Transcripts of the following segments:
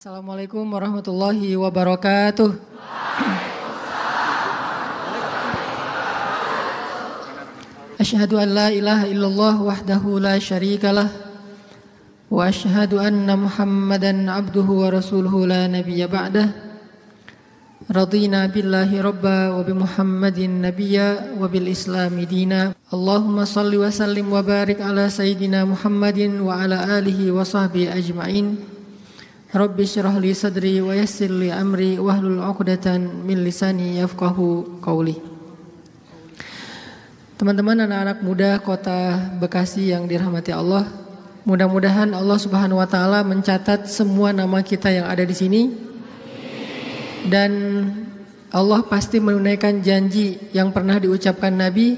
Assalamualaikum warahmatullahi wabarakatuh. Asyhadu an la ilaha illallah wahdahu la syarikalah wa asyhadu anna Muhammadan abduhu wa rasuluhu la nabiyya ba'dah. Radina billahi rabba wa bi Muhammadin nabiyya wa bil islami dina. Allahumma salli wa sallim wa barik ala sayyidina Muhammadin wa ala alihi wa sahbihi ajma'in. Rabbi syrah li sadri wa yassir li amri wahlul 'uqdatan min lisani yafqahu qawli. Teman-teman anak-anak muda kota Bekasi yang dirahmati Allah, mudah-mudahan Allah Subhanahu wa taala mencatat semua nama kita yang ada di sini. Dan Allah pasti menunaikan janji yang pernah diucapkan Nabi,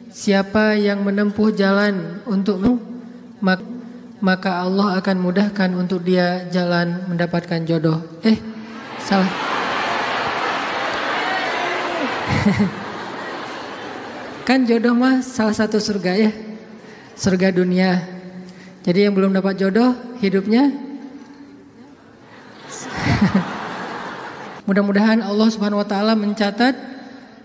siapa yang menempuh jalan untukmu maka Allah akan mudahkan untuk dia jalan mendapatkan jodoh. Salah. Kan jodoh mah salah satu surga ya, surga dunia. Jadi yang belum dapat jodoh hidupnya mudah-mudahan Allah Subhanahu wa taala mencatat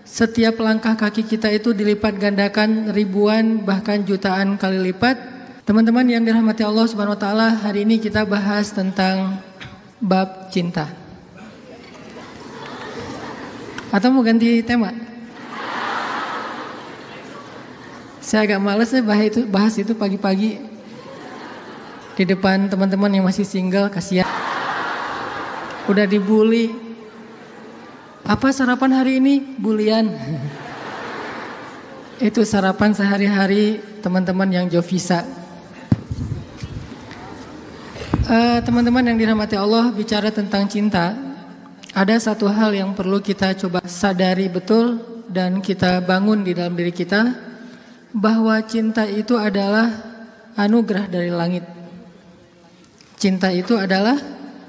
setiap langkah kaki kita itu dilipat gandakan ribuan bahkan jutaan kali lipat. Teman-teman yang dirahmati Allah Subhanahu wa taala, hari ini kita bahas tentang bab cinta. Atau mau ganti tema? Saya agak malas ya bahas itu pagi-pagi di depan teman-teman yang masih single, kasihan. Udah dibully. Apa sarapan hari ini? Bulian. Itu sarapan sehari-hari teman-teman yang jovisa. Teman-teman yang dirahmati Allah, bicara tentang cinta, ada satu hal yang perlu kita coba sadari betul dan kita bangun di dalam diri kita, bahwa cinta itu adalah anugerah dari langit. Cinta itu adalah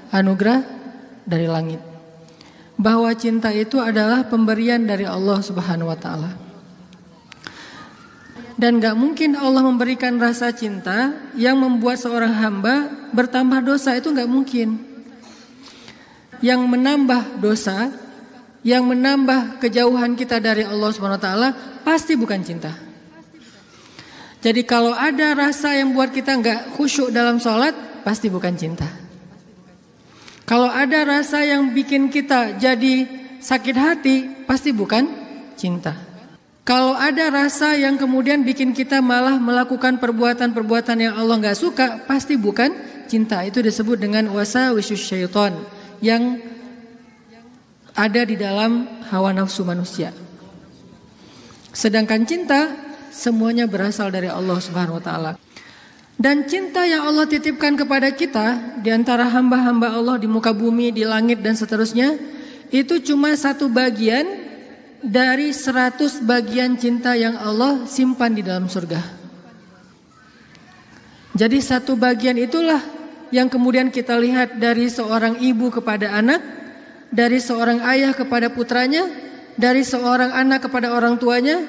anugerah dari langit. Bahwa cinta itu adalah pemberian dari Allah Subhanahu wa taala. Dan gak mungkin Allah memberikan rasa cinta yang membuat seorang hamba bertambah dosa, itu gak mungkin. Yang menambah dosa, yang menambah kejauhan kita dari Allah SWT pasti bukan cinta. Jadi kalau ada rasa yang buat kita gak khusyuk dalam sholat, pasti bukan cinta. Kalau ada rasa yang bikin kita jadi sakit hati, pasti bukan cinta. Kalau ada rasa yang kemudian bikin kita malah melakukan perbuatan-perbuatan yang Allah gak suka, pasti bukan cinta. Itu disebut dengan wasawisus syaitan yang ada di dalam hawa nafsu manusia. Sedangkan cinta semuanya berasal dari Allah Subhanahu wa taala. Dan cinta yang Allah titipkan kepada kita di antara hamba-hamba Allah di muka bumi, di langit dan seterusnya, itu cuma satu bagian dari 100 bagian cinta yang Allah simpan di dalam surga. Jadi satu bagian itulah yang kemudian kita lihat dari seorang ibu kepada anak, dari seorang ayah kepada putranya, dari seorang anak kepada orang tuanya,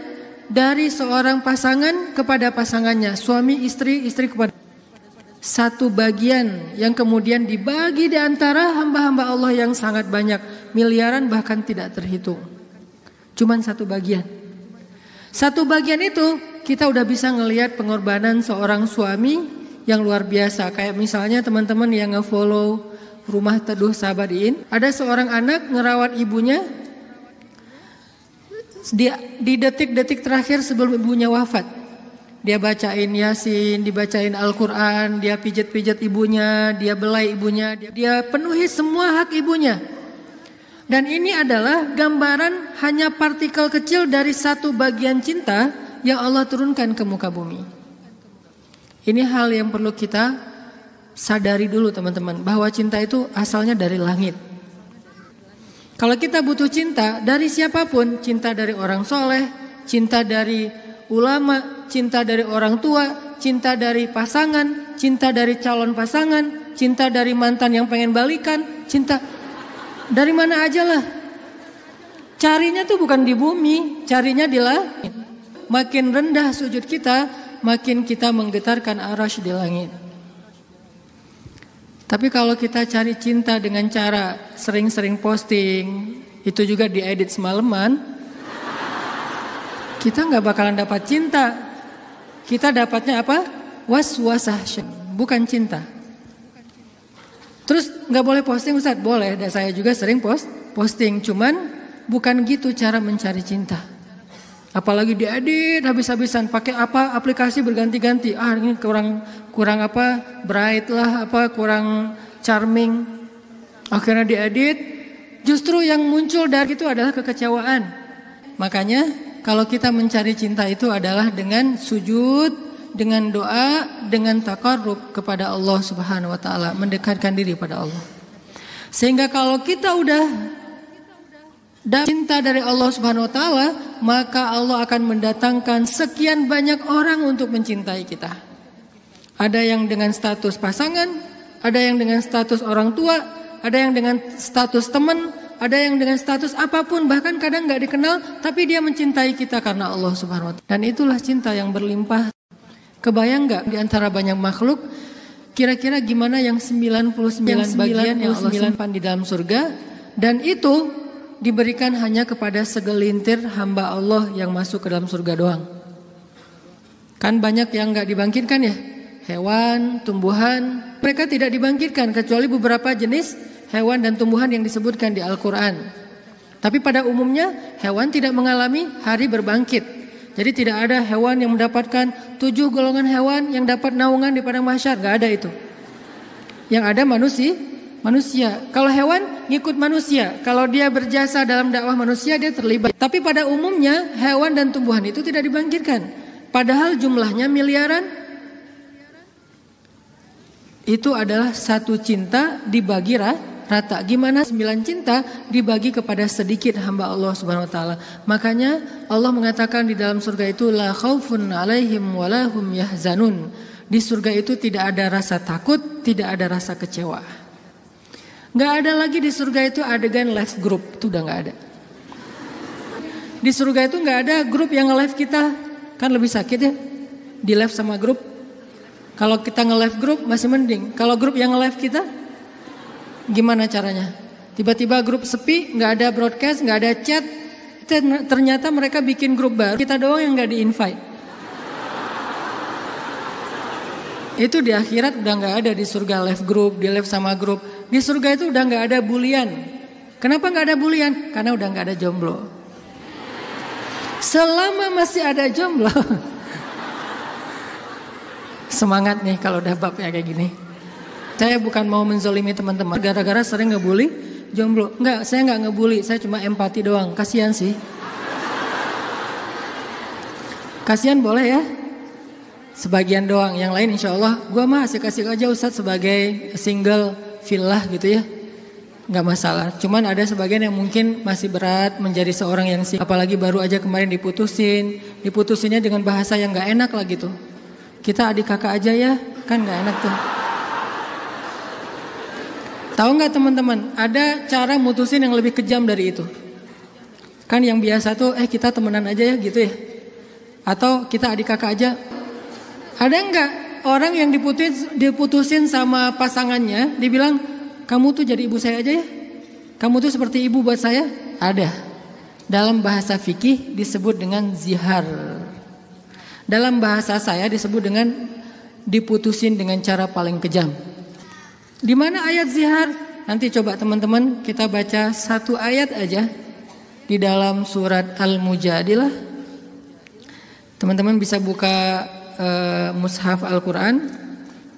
dari seorang pasangan kepada pasangannya, suami istri, istri kepada. Satu bagian yang kemudian dibagi di antara hamba-hamba Allah yang sangat banyak, miliaran bahkan tidak terhitung. Cuman satu bagian. Satu bagian itu kita udah bisa ngelihat pengorbanan seorang suami yang luar biasa. Kayak misalnya teman-teman yang nge-follow Rumah Teduh Sabadiin, ada seorang anak ngerawat ibunya di detik-detik terakhir sebelum ibunya wafat. Dia bacain Yasin, dibacain Al-Quran, dia pijat-pijat ibunya, dia belai ibunya, dia penuhi semua hak ibunya. Dan ini adalah gambaran hanya partikel kecil dari satu bagian cinta yang Allah turunkan ke muka bumi. Ini hal yang perlu kita sadari dulu teman-teman, bahwa cinta itu asalnya dari langit. Kalau kita butuh cinta dari siapapun, cinta dari orang soleh, cinta dari ulama, cinta dari orang tua, cinta dari pasangan, cinta dari calon pasangan, cinta dari mantan yang pengen balikan, cinta dari mana aja lah. Carinya tuh bukan di bumi, carinya di langit. Makin rendah sujud kita, makin kita menggetarkan arasy di langit. Tapi kalau kita cari cinta dengan cara sering-sering posting, itu juga diedit semalaman, kita nggak bakalan dapat cinta. Kita dapatnya apa? Was-wasah, bukan cinta. Terus nggak boleh posting, Ustaz? Boleh, dan saya juga sering posting. Cuman bukan gitu cara mencari cinta. Apalagi diedit habis-habisan, pakai apa aplikasi berganti-ganti. Ini kurang apa bright lah, apa kurang charming. Akhirnya diedit. Justru yang muncul dari itu adalah kekecewaan. Makanya kalau kita mencari cinta itu adalah dengan sujud, dengan doa, dengan taqarrub kepada Allah Subhanahu wa taala, mendekatkan diri pada Allah. Sehingga kalau kita udah cinta dari Allah Subhanahu wa taala, maka Allah akan mendatangkan sekian banyak orang untuk mencintai kita. Ada yang dengan status pasangan, ada yang dengan status orang tua, ada yang dengan status teman, ada yang dengan status apapun, bahkan kadang nggak dikenal, tapi dia mencintai kita karena Allah Subhanahu wa taala. Dan itulah cinta yang berlimpah. Kebayang nggak di antara banyak makhluk, kira-kira gimana yang 99 bagian yang Allah simpan di dalam surga, dan itu diberikan hanya kepada segelintir hamba Allah yang masuk ke dalam surga doang. Kan banyak yang gak dibangkitkan ya, hewan, tumbuhan, mereka tidak dibangkitkan kecuali beberapa jenis hewan dan tumbuhan yang disebutkan di Al-Quran. Tapi pada umumnya hewan tidak mengalami hari berbangkit. Jadi tidak ada hewan yang mendapatkan 7 golongan hewan yang dapat naungan di padang mahsyar, gak ada itu. Yang ada manusia. Kalau hewan ngikut manusia, kalau dia berjasa dalam dakwah manusia dia terlibat. Tapi pada umumnya hewan dan tumbuhan itu tidak dibangkitkan. Padahal jumlahnya miliaran. Itu adalah satu cinta dibagi rata. Gimana 9 cinta dibagi kepada sedikit hamba Allah Subhanahu wa taala. Makanya Allah mengatakan di dalam surga itu la khaufun 'alaihim wa la hum yahzanun. Di surga itu tidak ada rasa takut, tidak ada rasa kecewa. Gak ada lagi di surga itu adegan live group, itu udah gak ada. Di surga itu gak ada grup yang nge-live kita, kan lebih sakit ya, di live sama grup. Kalau kita nge-live grup masih mending, kalau grup yang nge-live kita, gimana caranya? Tiba-tiba grup sepi, gak ada broadcast, gak ada chat, ternyata mereka bikin grup baru, kita doang yang gak di-invite. Itu di akhirat udah gak ada di surga live group, di live sama grup. Di surga itu udah gak ada bulian. Kenapa gak ada bulian? Karena udah gak ada jomblo. Selama masih ada jomblo, semangat nih kalau udah bab ya kayak gini. Saya bukan mau menzolimi teman-teman gara-gara sering ngebully jomblo. Enggak, saya gak ngebully, saya cuma empati doang. Kasihan sih. Kasihan boleh ya. Sebagian doang, yang lain insya Allah gue mah asik-asik aja Ustadz sebagai single villah gitu ya, nggak masalah. Cuman ada sebagian yang mungkin masih berat menjadi seorang yang single, apalagi baru aja kemarin diputusinnya dengan bahasa yang nggak enak lah gitu. Kita adik kakak aja ya, kan nggak enak tuh. Tahu nggak teman-teman, ada cara mutusin yang lebih kejam dari itu. Kan yang biasa tuh kita temenan aja ya gitu ya, atau kita adik kakak aja. Ada enggak orang yang diputusin sama pasangannya, dibilang kamu tuh jadi ibu saya aja ya, kamu tuh seperti ibu buat saya? Ada. Dalam bahasa fikih disebut dengan zihar. Dalam bahasa saya disebut dengan diputusin dengan cara paling kejam. Di mana ayat zihar? Nanti coba teman-teman kita baca satu ayat aja di dalam surat Al-Mujadilah. Teman-teman bisa buka mushaf Al-Quran.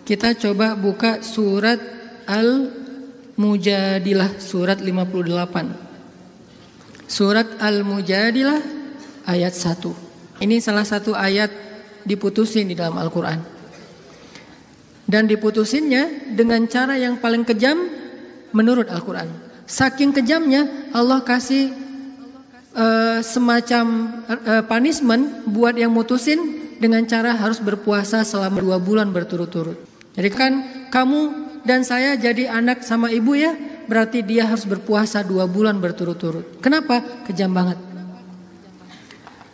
Kita coba buka surat Al-Mujadilah, surat 58. Surat Al-Mujadilah ayat 1. Ini salah satu ayat diputusin di dalam Al-Quran. Dan diputusinnya dengan cara yang paling kejam menurut Al-Quran. Saking kejamnya Allah kasih semacam punishment buat yang mutusin, dengan cara harus berpuasa selama 2 bulan berturut-turut. Jadi kan kamu dan saya jadi anak sama ibu ya, berarti dia harus berpuasa 2 bulan berturut-turut. Kenapa? Kejam banget.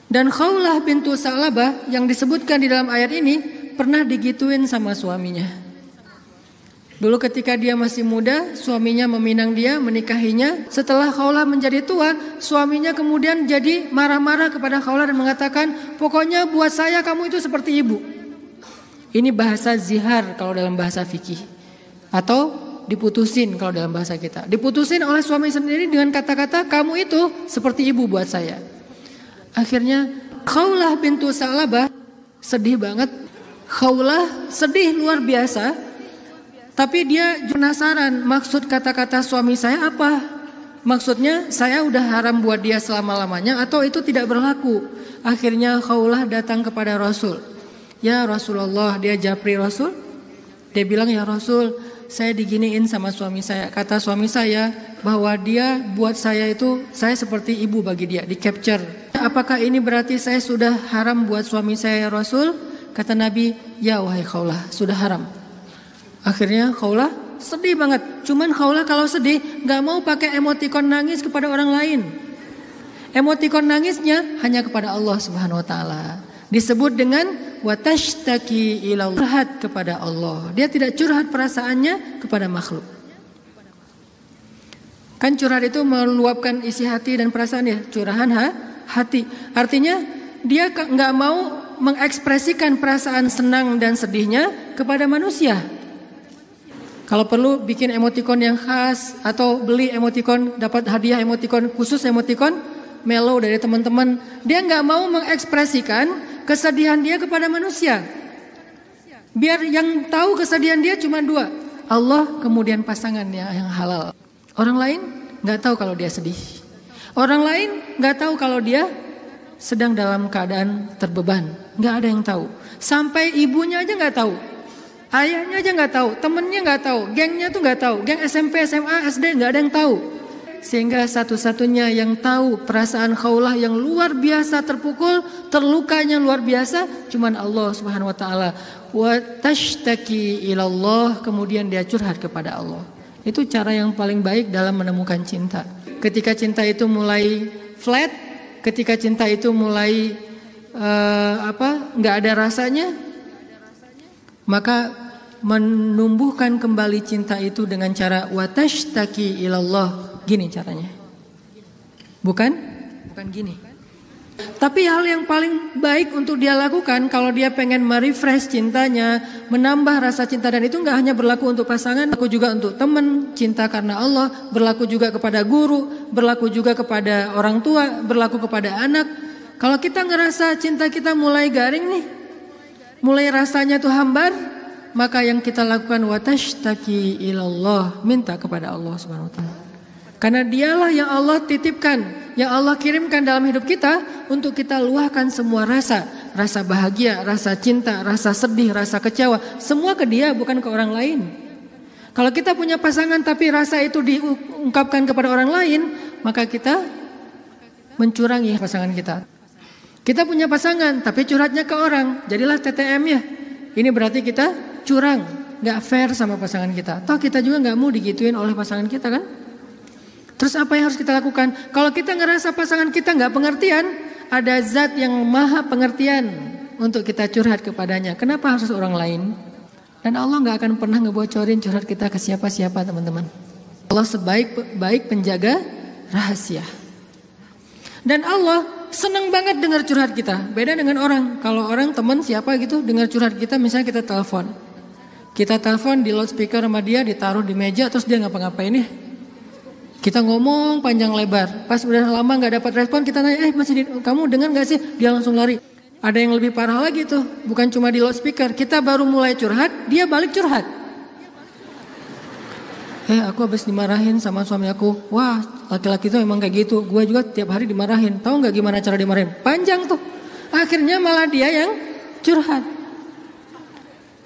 Dan Khawlah bintu Sa'labah yang disebutkan di dalam ayat ini pernah digituin sama suaminya. Dulu ketika dia masih muda, suaminya meminang dia, menikahinya. Setelah Khawlah menjadi tua, suaminya kemudian jadi marah-marah kepada Khawlah dan mengatakan, pokoknya buat saya kamu itu seperti ibu. Ini bahasa zihar kalau dalam bahasa fikih. Atau diputusin kalau dalam bahasa kita. Diputusin oleh suami sendiri dengan kata-kata, kamu itu seperti ibu buat saya. Akhirnya Khawlah bintu Sa'labah sedih banget. Khawlah sedih luar biasa. Tapi dia penasaran, maksud kata-kata suami saya apa? Maksudnya saya udah haram buat dia selama-lamanya atau itu tidak berlaku? Akhirnya Khawlah datang kepada Rasul. Ya Rasulullah, dia japri Rasul. Dia bilang, ya Rasul, saya diginiin sama suami saya. Kata suami saya bahwa dia buat saya itu, saya seperti ibu bagi dia, di capture. Apakah ini berarti saya sudah haram buat suami saya ya Rasul? Kata Nabi, ya wahai Khawlah, sudah haram. Akhirnya Khawlah sedih banget. Cuman Khawlah kalau sedih gak mau pakai emotikon nangis kepada orang lain. Emotikon nangisnya hanya kepada Allah Subhanahu Wa Taala. Disebut dengan watashtaki ilallah, curhat kepada Allah. Dia tidak curhat perasaannya kepada makhluk. Kan curhat itu meluapkan isi hati dan perasaan ya, curahan hati. Artinya dia gak mau mengekspresikan perasaan senang dan sedihnya kepada manusia. Kalau perlu bikin emotikon yang khas atau beli emotikon, dapat hadiah emotikon khusus, emotikon mellow dari teman-teman. Dia nggak mau mengekspresikan kesedihan dia kepada manusia. Biar yang tahu kesedihan dia cuma dua, Allah kemudian pasangannya yang halal. Orang lain nggak tahu kalau dia sedih. Orang lain nggak tahu kalau dia sedang dalam keadaan terbeban. Nggak ada yang tahu. Sampai ibunya aja nggak tahu. Ayahnya aja nggak tahu, temennya nggak tahu, gengnya tuh nggak tahu, geng SMP, SMA, SD nggak ada yang tahu. Sehingga satu-satunya yang tahu perasaan Khawlah yang luar biasa terpukul, terlukanya luar biasa, cuman Allah Subhanahu Wa Taala. Wa tashtaki ilallah, kemudian dia curhat kepada Allah. Itu cara yang paling baik dalam menemukan cinta. Ketika cinta itu mulai flat, ketika cinta itu mulai nggak ada rasanya, maka menumbuhkan kembali cinta itu dengan cara watashtaki ilallah. Gini caranya. Bukan gini. Tapi hal yang paling baik untuk dia lakukan kalau dia pengen merefresh cintanya, menambah rasa cinta, dan itu enggak hanya berlaku untuk pasangan, berlaku juga untuk teman, cinta karena Allah, berlaku juga kepada guru, berlaku juga kepada orang tua, berlaku kepada anak. Kalau kita ngerasa cinta kita mulai garing nih, mulai rasanya tuh hambar, maka yang kita lakukan watashtaki ilallah, minta kepada Allah Subhanahu Wa Taala. Karena dialah yang Allah titipkan, yang Allah kirimkan dalam hidup kita untuk kita luahkan semua rasa, rasa bahagia, rasa cinta, rasa sedih, rasa kecewa, semua ke dia, bukan ke orang lain. Kalau kita punya pasangan tapi rasa itu diungkapkan kepada orang lain, maka kita mencurangi pasangan kita. Kita punya pasangan tapi curhatnya ke orang, jadilah TTM ya. Ini berarti kita curang, gak fair sama pasangan kita. Toh kita juga gak mau digituin oleh pasangan kita kan. Terus apa yang harus kita lakukan? Kalau kita ngerasa pasangan kita gak pengertian, ada zat yang maha pengertian untuk kita curhat kepadanya. Kenapa harus orang lain? Dan Allah gak akan pernah ngebocorin curhat kita ke siapa-siapa teman-teman. Allah sebaik-baik penjaga rahasia. Dan Allah senang banget dengar curhat kita. Beda dengan orang. Kalau orang teman siapa gitu dengar curhat kita, misalnya kita telepon. Kita telepon di loudspeaker sama dia, ditaruh di meja, terus dia ngapa-ngapain ya. Kita ngomong panjang lebar. Pas udah lama gak dapat respon, kita nanya, kamu dengar gak sih? Dia langsung lari. Ada yang lebih parah lagi tuh. Bukan cuma di loudspeaker. Kita baru mulai curhat, dia balik curhat. Aku habis dimarahin sama suami aku. Wah, laki-laki itu emang kayak gitu. Gue juga tiap hari dimarahin. Tahu nggak gimana cara dimarahin? Panjang tuh. Akhirnya malah dia yang curhat.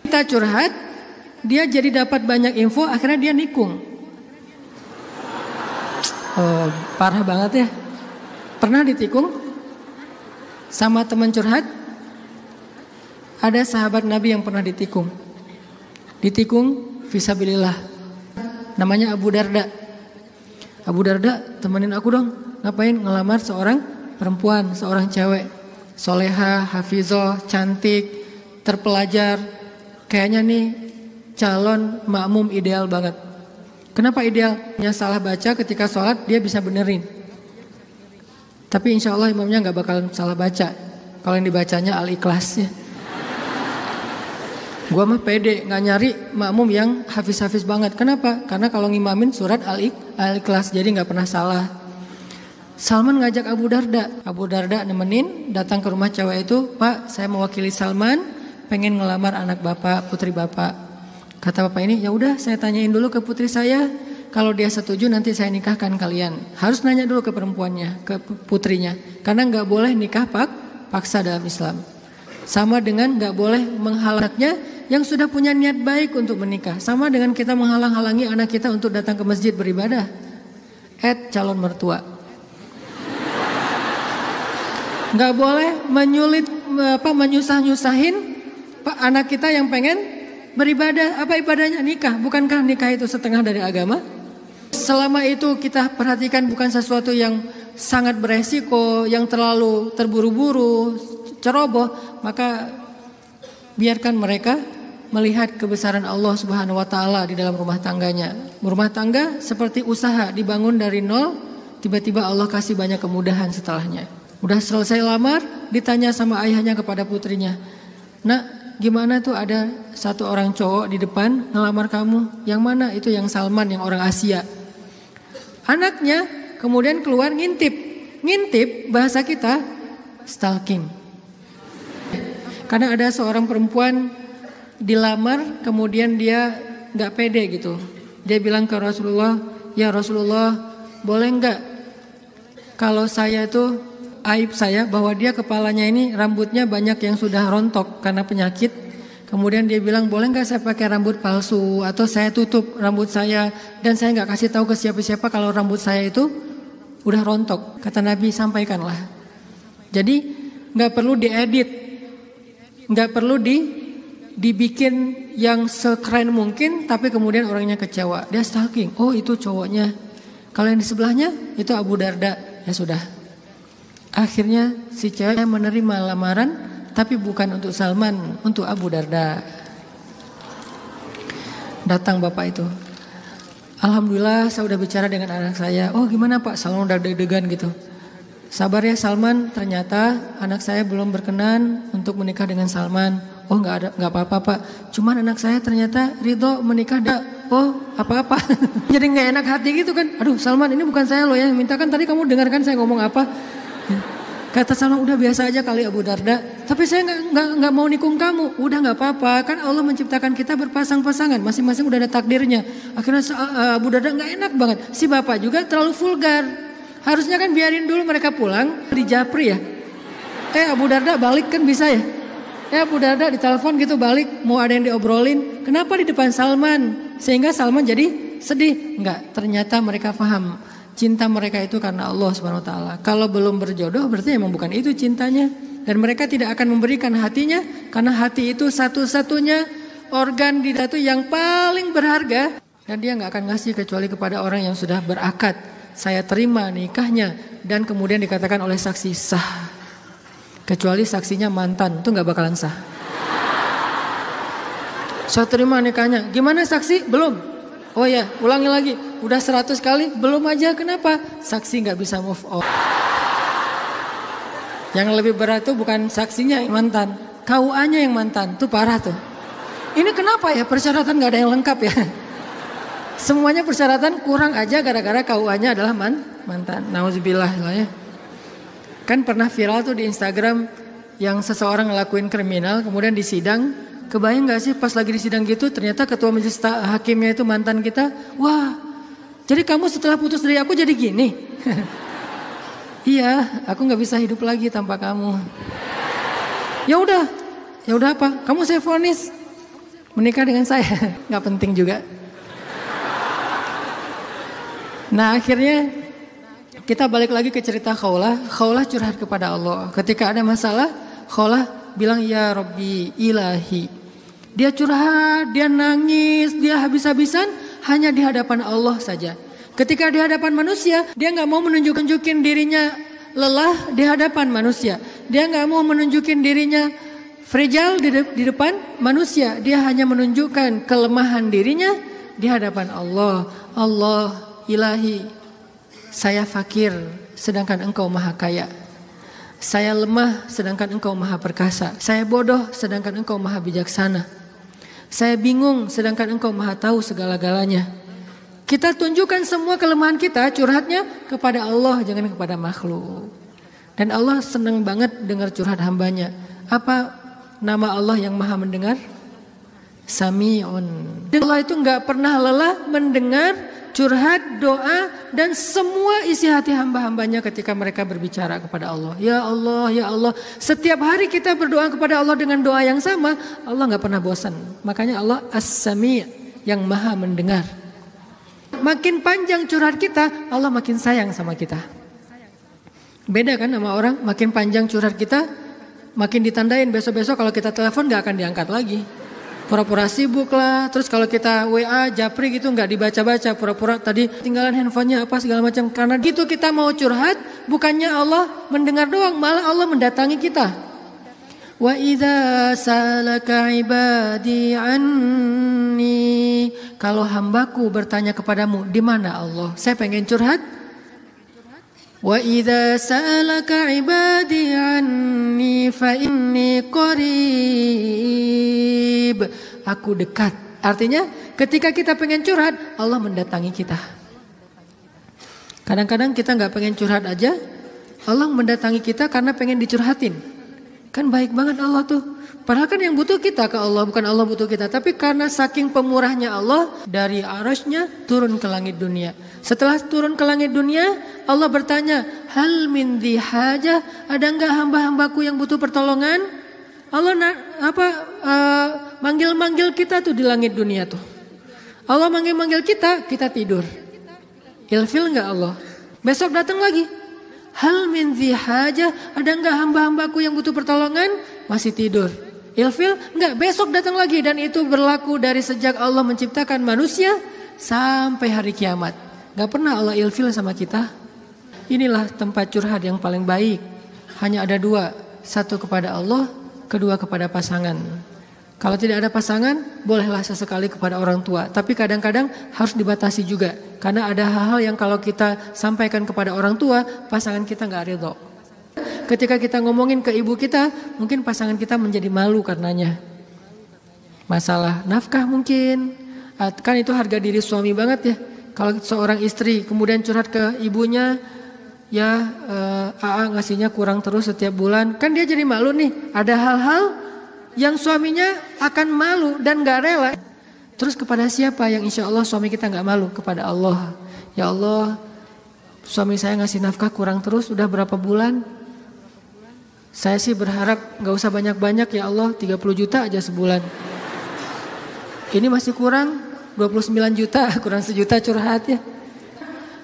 Kita curhat, dia jadi dapat banyak info. Akhirnya dia nikung. Oh, parah banget ya. Pernah ditikung sama teman curhat? Ada sahabat Nabi yang pernah ditikung. Ditikung fisabilillah. Namanya Abu Darda. Abu Darda, temenin aku dong. Ngapain? Ngelamar seorang perempuan, seorang cewek. Soleha, hafizah, cantik, terpelajar. Kayaknya nih calon makmum ideal banget. Kenapa ideal? Yang salah baca ketika sholat dia bisa benerin. Tapi insya Allah imamnya nggak bakalan salah baca. Kalau yang dibacanya Al-Ikhlasnya. Gua mah pede nggak nyari makmum yang hafiz-hafiz banget. Kenapa? Karena kalau ngimamin surat Al-Ikhlas jadi nggak pernah salah. Salman ngajak Abu Darda. Abu Darda nemenin datang ke rumah cewek itu. Pak, saya mewakili Salman, pengen ngelamar anak bapak, putri bapak. Kata bapak ini, ya udah saya tanyain dulu ke putri saya. Kalau dia setuju nanti saya nikahkan kalian. Harus nanya dulu ke perempuannya, ke putrinya. Karena nggak boleh nikah paksa dalam Islam. Sama dengan nggak boleh menghalangnya yang sudah punya niat baik untuk menikah. Sama dengan kita menghalang-halangi anak kita untuk datang ke masjid beribadah. Calon mertua. Nggak boleh menyusah-nyusahin anak kita yang pengen beribadah. Apa ibadahnya? Nikah. Bukankah nikah itu setengah dari agama? Selama itu kita perhatikan bukan sesuatu yang sangat beresiko, yang terlalu terburu-buru, ceroboh, maka biarkan mereka melihat kebesaran Allah Subhanahu wa taala di dalam rumah tangganya. Rumah tangga seperti usaha dibangun dari nol, tiba-tiba Allah kasih banyak kemudahan setelahnya. Udah selesai lamar, ditanya sama ayahnya kepada putrinya. Nak, gimana tuh ada satu orang cowok di depan ngelamar kamu? Yang mana? Itu yang Salman, yang orang Asia. Anaknya kemudian keluar ngintip. Ngintip bahasa kita stalking. Karena ada seorang perempuan dilamar, kemudian dia gak pede gitu. Dia bilang ke Rasulullah, ya Rasulullah, boleh gak kalau saya itu aib saya bahwa dia kepalanya ini rambutnya banyak yang sudah rontok karena penyakit. Kemudian dia bilang, boleh gak saya pakai rambut palsu atau saya tutup rambut saya dan saya gak kasih tahu ke siapa-siapa kalau rambut saya itu udah rontok. Kata Nabi, sampaikanlah. Jadi gak perlu diedit, gak perlu dibikin yang sekeren mungkin, tapi kemudian orangnya kecewa. Dia stalking, oh itu cowoknya. Kalau yang di sebelahnya itu Abu Darda. Ya sudah. Akhirnya si cewek menerima lamaran, tapi bukan untuk Salman, untuk Abu Darda. Datang bapak itu. Alhamdulillah saya udah bicara dengan anak saya. Oh gimana Pak? Salman udah deg-degan gitu. Sabar ya Salman, ternyata anak saya belum berkenan untuk menikah dengan Salman. Oh nggak apa-apa Pak. Cuman anak saya ternyata ridho menikah. Oh apa-apa. Jadi nggak enak hati gitu kan. Aduh Salman, ini bukan saya loh ya. Mintakan tadi kamu dengarkan saya ngomong apa. Kata Salman, udah biasa aja kali Abu Darda. Tapi saya nggak mau nikung kamu. Udah nggak apa-apa. Kan Allah menciptakan kita berpasang-pasangan. Masing-masing udah ada takdirnya. Akhirnya Abu Darda nggak enak banget. Si bapak juga terlalu vulgar. Harusnya kan biarin dulu mereka pulang di Japri ya. Abu Darda balik kan bisa ya. Abu Darda ditelepon gitu balik. Mau ada yang diobrolin. Kenapa di depan Salman? Sehingga Salman jadi sedih. Enggak, ternyata mereka paham. Cinta mereka itu karena Allah Subhanahu wa taala. Kalau belum berjodoh berarti emang bukan itu cintanya. Dan mereka tidak akan memberikan hatinya karena hati itu satu-satunya organ di datu yang paling berharga dan dia enggak akan ngasih kecuali kepada orang yang sudah berakad. Saya terima nikahnya dan kemudian dikatakan oleh saksi sah. Kecuali saksinya mantan, itu enggak bakalan sah. Saya terima nikahnya. Gimana saksi? Belum. Oh ya, ulangi lagi. Udah 100 kali, belum aja. Kenapa? Saksi gak bisa move on. Yang lebih berat tuh bukan saksinya yang mantan, KUA-nya yang mantan. Tuh parah tuh. Ini kenapa ya persyaratan gak ada yang lengkap ya? Semuanya persyaratan kurang aja gara-gara KUA-nya adalah mantan. Nauzubillah lah ya. Kan pernah viral tuh di Instagram yang seseorang ngelakuin kriminal kemudian disidang. Kebayang gak sih pas lagi di sidang gitu ternyata ketua majelis hakimnya itu mantan kita. Wah, jadi kamu setelah putus dari aku jadi gini? Iya, aku gak bisa hidup lagi tanpa kamu. Ya udah apa? Kamu saya vonis menikah dengan saya. Gak penting juga. Nah akhirnya kita balik lagi ke cerita Khawlah. Khawlah curhat kepada Allah. Ketika ada masalah, Khawlah bilang ya Rabbi ilahi. Dia curhat, dia nangis, dia habis-habisan hanya di hadapan Allah saja. Ketika di hadapan manusia, dia gak mau menunjukin dirinya lelah di hadapan manusia. Dia gak mau menunjukin dirinya fragile di depan manusia. Dia hanya menunjukkan kelemahan dirinya di hadapan Allah. Allah, Ilahi, saya fakir sedangkan Engkau maha kaya. Saya lemah sedangkan Engkau maha perkasa. Saya bodoh sedangkan Engkau maha bijaksana. Saya bingung sedangkan Engkau maha tahu segala-galanya. Kita tunjukkan semua kelemahan kita, curhatnya kepada Allah, jangan kepada makhluk. Dan Allah senang banget dengar curhat hambanya. Apa nama Allah yang maha mendengar? Sami'un. Allah itu gak pernah lelah mendengar curhat, doa, dan semua isi hati hamba-hambanya ketika mereka berbicara kepada Allah. Ya Allah, ya Allah. Setiap hari kita berdoa kepada Allah dengan doa yang sama, Allah gak pernah bosan. Makanya Allah As-Sami' yang maha mendengar. Makin panjang curhat kita, Allah makin sayang sama kita. Beda kan sama orang, makin panjang curhat kita, makin ditandain besok-besok kalau kita telepon gak akan diangkat lagi. Pura-pura sibuk lah. Terus kalau kita WA, japri gitu gak dibaca-baca. Pura-pura tadi tinggalan handphonenya apa segala macam. Karena gitu kita mau curhat, bukannya Allah mendengar doang, malah Allah mendatangi kita. Wa idza salaka ibadi anni. Kalau hambaku bertanya kepadamu, di mana Allah? Saya pengen curhat. Wa idza sa'alaka ibadi anni fa inni qarib. Aku dekat. Artinya ketika kita pengen curhat, Allah mendatangi kita. Kadang-kadang kita gak pengen curhat aja, Allah mendatangi kita karena pengen dicurhatin. Kan baik banget Allah tuh. Padahal kan yang butuh kita ke Allah, bukan Allah butuh kita. Tapi karena saking pemurahnya Allah, dari arasnya turun ke langit dunia. Setelah turun ke langit dunia, Allah bertanya, hal min dhi hajah, ada enggak hamba-hambaku yang butuh pertolongan? Allah manggil-manggil kita tuh di langit dunia tuh. Allah manggil-manggil kita, kita tidur. Ilfil enggak Allah? Besok datang lagi. Hal min dhi hajah, ada enggak hamba-hambaku yang butuh pertolongan? Masih tidur. Ilfil enggak, besok datang lagi. Dan itu berlaku dari sejak Allah menciptakan manusia sampai hari kiamat. Gak pernah Allah ilfil sama kita. Inilah tempat curhat yang paling baik. Hanya ada dua. Satu kepada Allah, kedua kepada pasangan. Kalau tidak ada pasangan, bolehlah sesekali kepada orang tua. Tapi kadang-kadang harus dibatasi juga. Karena ada hal-hal yang kalau kita sampaikan kepada orang tua, pasangan kita gak ridho. Ketika kita ngomongin ke ibu kita, mungkin pasangan kita menjadi malu karenanya. Masalah nafkah mungkin. Kan itu harga diri suami banget ya. Kalau seorang istri kemudian curhat ke ibunya, ya AA ngasihnya kurang terus setiap bulan. Kan dia jadi malu nih. Ada hal-hal yang suaminya akan malu dan gak rela. Terus kepada siapa yang insya Allah suami kita gak malu? Kepada Allah. Ya Allah, suami saya ngasih nafkah kurang terus udah berapa bulan? Saya sih berharap gak usah banyak-banyak ya Allah, 30 juta aja sebulan. Ini masih kurang 29 juta, kurang sejuta curhat ya.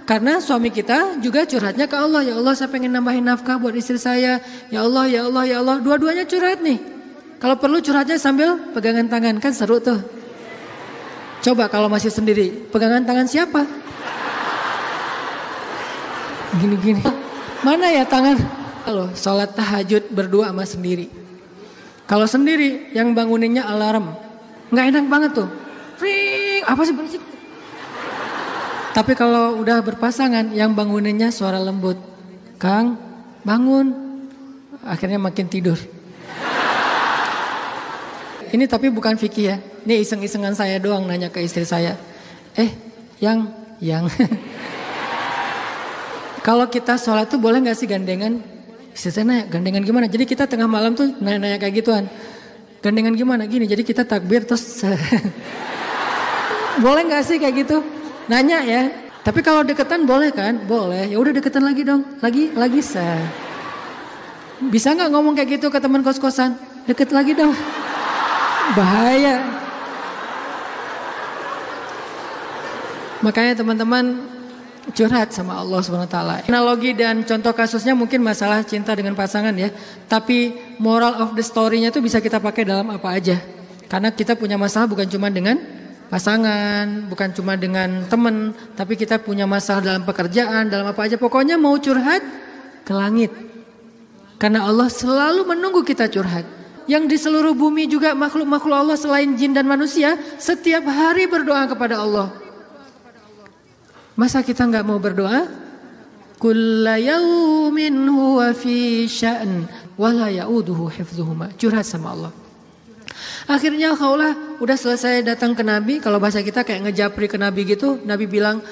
Karena suami kita juga curhatnya ke Allah. Ya Allah, saya pengen nambahin nafkah buat istri saya. Ya Allah, ya Allah, ya Allah. Dua-duanya curhat nih. Kalau perlu curhatnya sambil pegangan tangan, kan seru tuh. Coba kalau masih sendiri, pegangan tangan siapa? Gini-gini. Mana ya tangan? Kalau sholat tahajud berdua sama sendiri. Kalau sendiri yang banguninnya alarm. Gak enak banget tuh. Ring, apa sih berisik? Tapi kalau udah berpasangan yang banguninnya suara lembut. Kang, bangun. Akhirnya makin tidur. Ini tapi bukan fikih ya. Ini iseng-isengan saya doang nanya ke istri saya. Yang. Kalau kita sholat tuh boleh gak sih gandengan? Istri saya nanya, gandengan gimana? Jadi kita tengah malam tuh nanya kayak gituan. Gandengan gimana? Gini, jadi kita takbir terus. Boleh gak sih kayak gitu? Nanya ya. Tapi kalau deketan boleh kan? Boleh. Ya udah deketan lagi dong. Lagi sah. Bisa gak ngomong kayak gitu ke teman kos-kosan? Deket lagi dong. Bahaya. Makanya teman-teman curhat sama Allah SWT. Analogi dan contoh kasusnya mungkin masalah cinta dengan pasangan ya. Tapi moral of the story-nya tuh bisa kita pakai dalam apa aja. Karena kita punya masalah bukan cuma dengan pasangan, bukan cuma dengan teman, tapi kita punya masalah dalam pekerjaan, dalam apa aja. Pokoknya mau curhat ke langit. Karena Allah selalu menunggu kita curhat. yang di seluruh bumi juga makhluk-makhluk Allah selain jin dan manusia, setiap hari berdoa kepada Allah. Masa kita nggak mau berdoa? Kulla yaumin huwa fi sya'n wa la ya'uduhu hifdzuhuma. Curhat sama Allah. Akhirnya Khawlah udah selesai datang ke Nabi. Kalau bahasa kita kayak ngejapri ke Nabi gitu. Nabi bilang,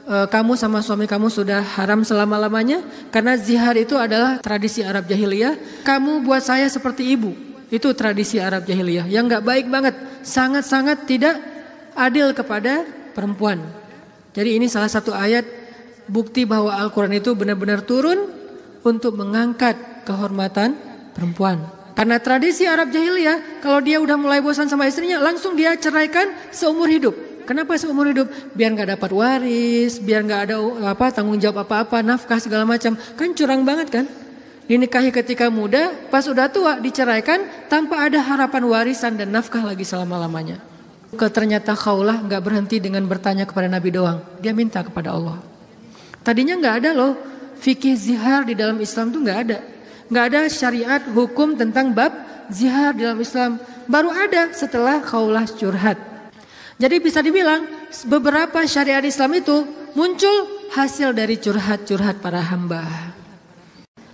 kamu sama suami kamu sudah haram selama-lamanya. Karena zihar itu adalah tradisi Arab jahiliyah. Kamu buat saya seperti ibu. Itu tradisi Arab jahiliyah yang gak baik banget. Sangat-sangat tidak adil kepada perempuan. Jadi ini salah satu ayat bukti bahwa Al-Quran itu benar-benar turun untuk mengangkat kehormatan perempuan. Karena tradisi Arab jahiliyah, kalau dia udah mulai bosan sama istrinya, langsung dia ceraikan seumur hidup. Kenapa seumur hidup? Biar gak dapat waris, biar gak ada tanggung jawab apa-apa, nafkah segala macam. Kan curang banget kan? Dinikahi ketika muda, pas udah tua diceraikan tanpa ada harapan warisan dan nafkah lagi selama-lamanya. Ternyata Khawlah gak berhenti dengan bertanya kepada Nabi doang. Dia minta kepada Allah. Tadinya gak ada loh fikih zihar di dalam Islam tuh gak ada. Gak ada syariat hukum tentang bab zihar di dalam Islam. Baru ada setelah Khawlah curhat. Jadi bisa dibilang beberapa syariat Islam itu muncul hasil dari curhat-curhat para hamba.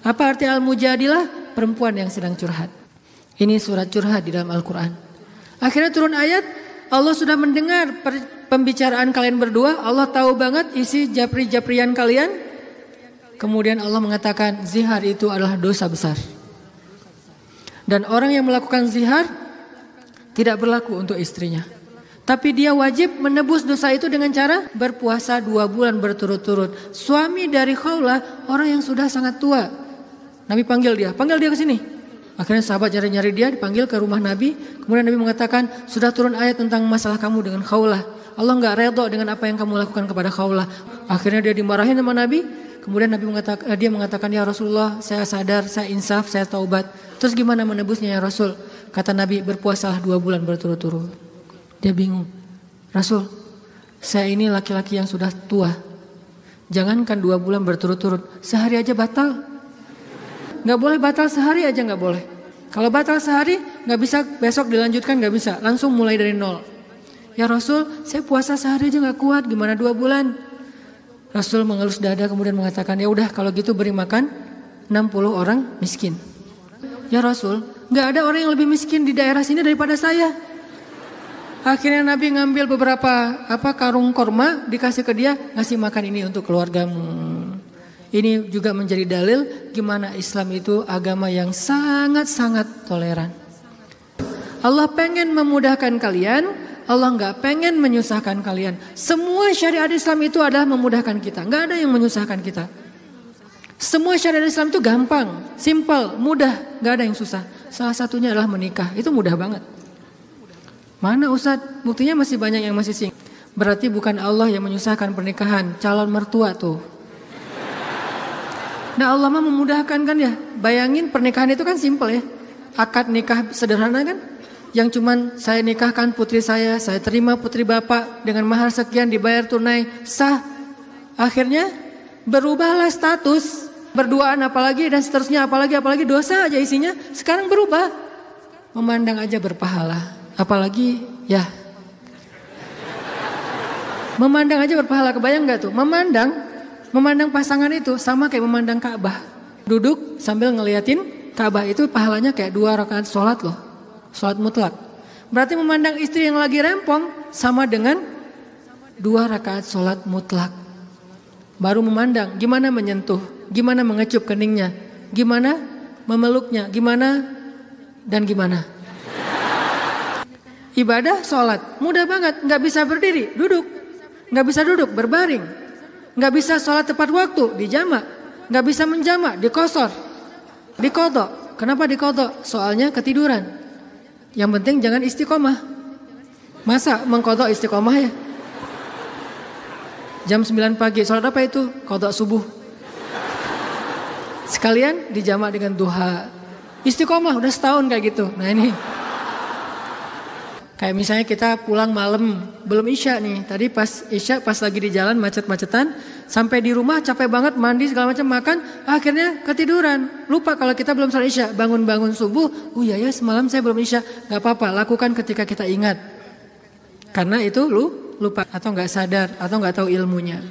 Apa arti Al-Mujadilah? Perempuan yang sedang curhat. Ini surat curhat di dalam Al-Quran. Akhirnya turun ayat, Allah sudah mendengar pembicaraan kalian berdua. Allah tahu banget isi japri-japrian kalian. Kemudian Allah mengatakan zihar itu adalah dosa besar. Dan orang yang melakukan zihar tidak berlaku untuk istrinya. Tapi dia wajib menebus dosa itu dengan cara berpuasa 2 bulan berturut-turut. Suami dari Khawlah orang yang sudah sangat tua. Nabi panggil dia ke sini. Akhirnya sahabat nyari-nyari dia, dipanggil ke rumah Nabi. Kemudian Nabi mengatakan, sudah turun ayat tentang masalah kamu dengan Khawlah. Allah gak redha dengan apa yang kamu lakukan kepada Khawlah. Akhirnya dia dimarahin sama Nabi. Kemudian Nabi mengatakan, ya Rasulullah, saya sadar, saya insaf, saya taubat. Terus gimana menebusnya ya Rasul? Kata Nabi, berpuasalah 2 bulan berturut-turut. Dia bingung. Rasul, saya ini laki-laki yang sudah tua. Jangankan 2 bulan berturut-turut, sehari aja batal. Gak boleh batal sehari aja gak boleh. Kalau batal sehari gak bisa besok dilanjutkan, gak bisa. Langsung mulai dari nol. Ya Rasul, saya puasa sehari aja gak kuat, gimana 2 bulan? Rasul mengelus dada kemudian mengatakan, ya udah kalau gitu beri makan 60 orang miskin. Ya Rasul, gak ada orang yang lebih miskin di daerah sini daripada saya. Akhirnya Nabi ngambil beberapa karung korma, dikasih ke dia, ngasih makan ini untuk keluargamu. Ini juga menjadi dalil gimana Islam itu agama yang sangat-sangat toleran. Allah pengen memudahkan kalian, Allah gak pengen menyusahkan kalian. Semua syariat Islam itu adalah memudahkan kita, gak ada yang menyusahkan kita. Semua syariat Islam itu gampang, simple, mudah, gak ada yang susah. Salah satunya adalah menikah, itu mudah banget. Mana Ustadz? Buktinya masih banyak yang masih single. Berarti bukan Allah yang menyusahkan pernikahan, calon mertua tuh. Nah Allah mah memudahkan kan ya. Bayangin pernikahan itu kan simple ya. Akad nikah sederhana kan. Yang cuman saya nikahkan putri saya terima putri bapak dengan mahar sekian dibayar tunai, sah. Akhirnya berubahlah status, berduaan apalagi dan seterusnya apalagi dosa aja isinya. Sekarang berubah. Memandang aja berpahala. Apalagi ya. Memandang aja berpahala, kebayang gak tuh? Memandang pasangan itu sama kayak memandang Ka'bah. Duduk sambil ngeliatin Ka'bah itu pahalanya kayak 2 rakaat sholat loh. Sholat mutlak. Berarti memandang istri yang lagi rempong sama dengan 2 rakaat sholat mutlak. Baru memandang gimana menyentuh, gimana mengecup keningnya, gimana memeluknya, gimana dan gimana. Ibadah sholat mudah banget, gak bisa berdiri, duduk. Gak bisa duduk, berbaring. Gak bisa sholat tepat waktu, dijamak. Gak bisa menjamak, dikosor, dikodok. Kenapa dikodok? Soalnya ketiduran. Yang penting jangan istiqomah. Masa mengkodok istiqomah ya? Jam 9 pagi, sholat apa itu? Kodok subuh. Sekalian dijamak dengan duha. Istiqomah udah setahun kayak gitu. Nah ini. Kayak misalnya kita pulang malam, belum isya nih. Tadi pas isya, pas lagi di jalan macet-macetan, sampai di rumah capek banget, mandi segala macam, makan, akhirnya ketiduran. Lupa kalau kita belum salat isya, bangun-bangun subuh, oh iya ya semalam saya belum isya. Gak apa-apa, lakukan ketika kita ingat. Karena itu lupa atau gak sadar atau gak tahu ilmunya.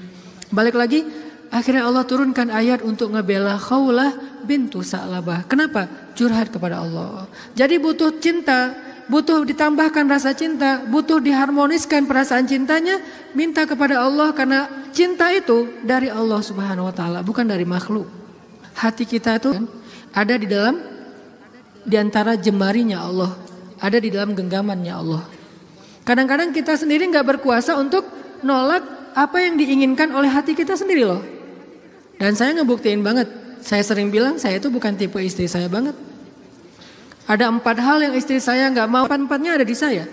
Balik lagi, akhirnya Allah turunkan ayat untuk ngebela Khawlah bintu Sa'labah. Kenapa? Curhat kepada Allah. Jadi butuh cinta, butuh ditambahkan rasa cinta, butuh diharmoniskan perasaan cintanya, minta kepada Allah karena cinta itu dari Allah Subhanahu wa taala, bukan dari makhluk. Hati kita itu ada di antara jemarinya Allah, ada di dalam genggamannya Allah. Kadang-kadang kita sendiri nggak berkuasa untuk nolak apa yang diinginkan oleh hati kita sendiri loh. Dan saya ngebuktiin banget, saya sering bilang saya itu bukan tipe istri saya banget. Ada 4 hal yang istri saya nggak mau, 4-4-nya ada di saya.